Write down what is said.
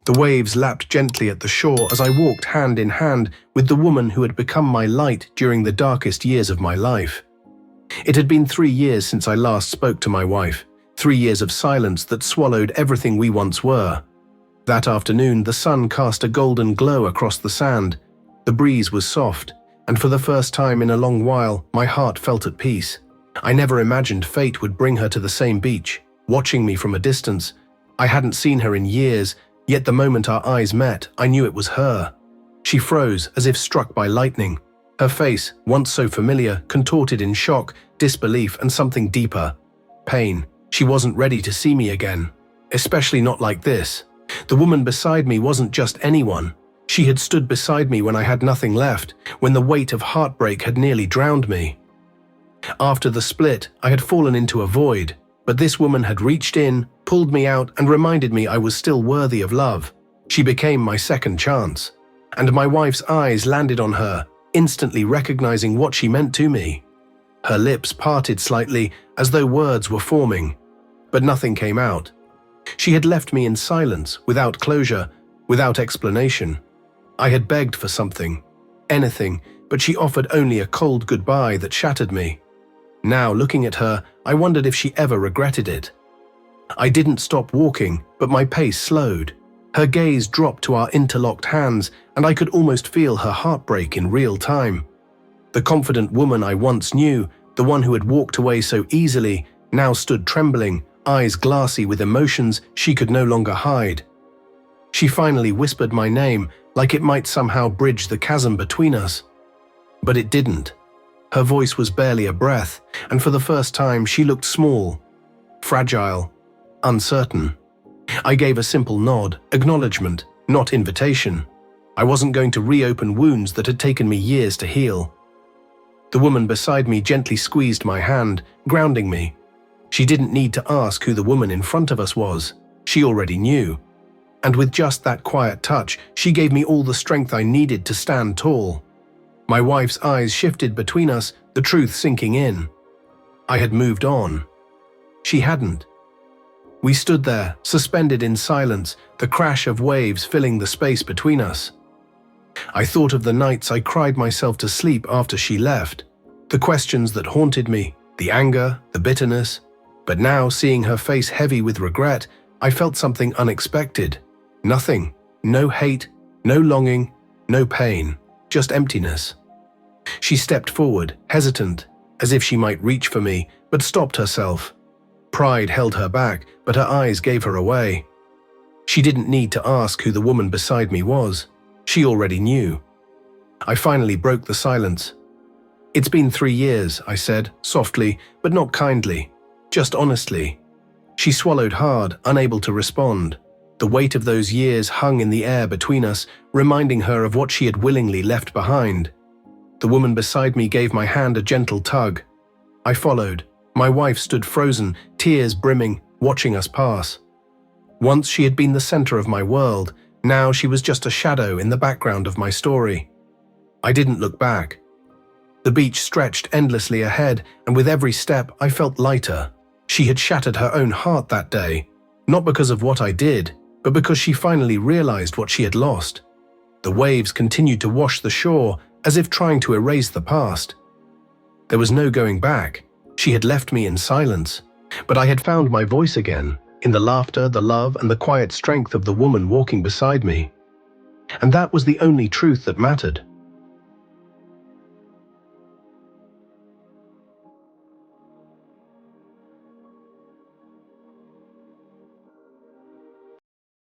The waves lapped gently at the shore as I walked hand in hand with the woman who had become my light during the darkest years of my life. It had been 3 years since I last spoke to my wife, 3 years of silence that swallowed everything we once were. That afternoon, the sun cast a golden glow across the sand. The breeze was soft, and for the first time in a long while, my heart felt at peace. I never imagined fate would bring her to the same beach, watching me from a distance. I hadn't seen her in years, yet the moment our eyes met, I knew it was her. She froze as if struck by lightning. Her face, once so familiar, contorted in shock, disbelief, and something deeper. Pain. She wasn't ready to see me again. Especially not like this. The woman beside me wasn't just anyone. She had stood beside me when I had nothing left, when the weight of heartbreak had nearly drowned me. After the split, I had fallen into a void, but this woman had reached in, pulled me out, and reminded me I was still worthy of love. She became my second chance. And my wife's eyes landed on her, instantly recognizing what she meant to me. Her lips parted slightly, as though words were forming, but nothing came out. She had left me in silence, without closure, without explanation. I had begged for something, anything, but she offered only a cold goodbye that shattered me. Now, looking at her, I wondered if she ever regretted it. I didn't stop walking, but my pace slowed. Her gaze dropped to our interlocked hands, and I could almost feel her heartbreak in real time. The confident woman I once knew, the one who had walked away so easily, now stood trembling, eyes glassy with emotions she could no longer hide. She finally whispered my name, like it might somehow bridge the chasm between us. But it didn't. Her voice was barely a breath, and for the first time she looked small, fragile, uncertain. I gave a simple nod, acknowledgement, not invitation. I wasn't going to reopen wounds that had taken me years to heal. The woman beside me gently squeezed my hand, grounding me. She didn't need to ask who the woman in front of us was. She already knew. And with just that quiet touch, she gave me all the strength I needed to stand tall. My wife's eyes shifted between us, the truth sinking in. I had moved on. She hadn't. We stood there, suspended in silence, the crash of waves filling the space between us. I thought of the nights I cried myself to sleep after she left, the questions that haunted me, the anger, the bitterness. But now, seeing her face heavy with regret, I felt something unexpected. Nothing. No hate, no longing, no pain, just emptiness. She stepped forward, hesitant, as if she might reach for me, but stopped herself. Pride held her back, but her eyes gave her away. She didn't need to ask who the woman beside me was. She already knew. I finally broke the silence. "It's been 3 years," I said, softly, but not kindly, just honestly. She swallowed hard, unable to respond. The weight of those years hung in the air between us, reminding her of what she had willingly left behind. The woman beside me gave my hand a gentle tug. I followed. My wife stood frozen, tears brimming, watching us pass. Once she had been the center of my world, now she was just a shadow in the background of my story. I didn't look back. The beach stretched endlessly ahead, and with every step I felt lighter. She had shattered her own heart that day, not because of what I did, but because she finally realized what she had lost. The waves continued to wash the shore, as if trying to erase the past. There was no going back. She had left me in silence, but I had found my voice again, in the laughter, the love, and the quiet strength of the woman walking beside me. And that was the only truth that mattered.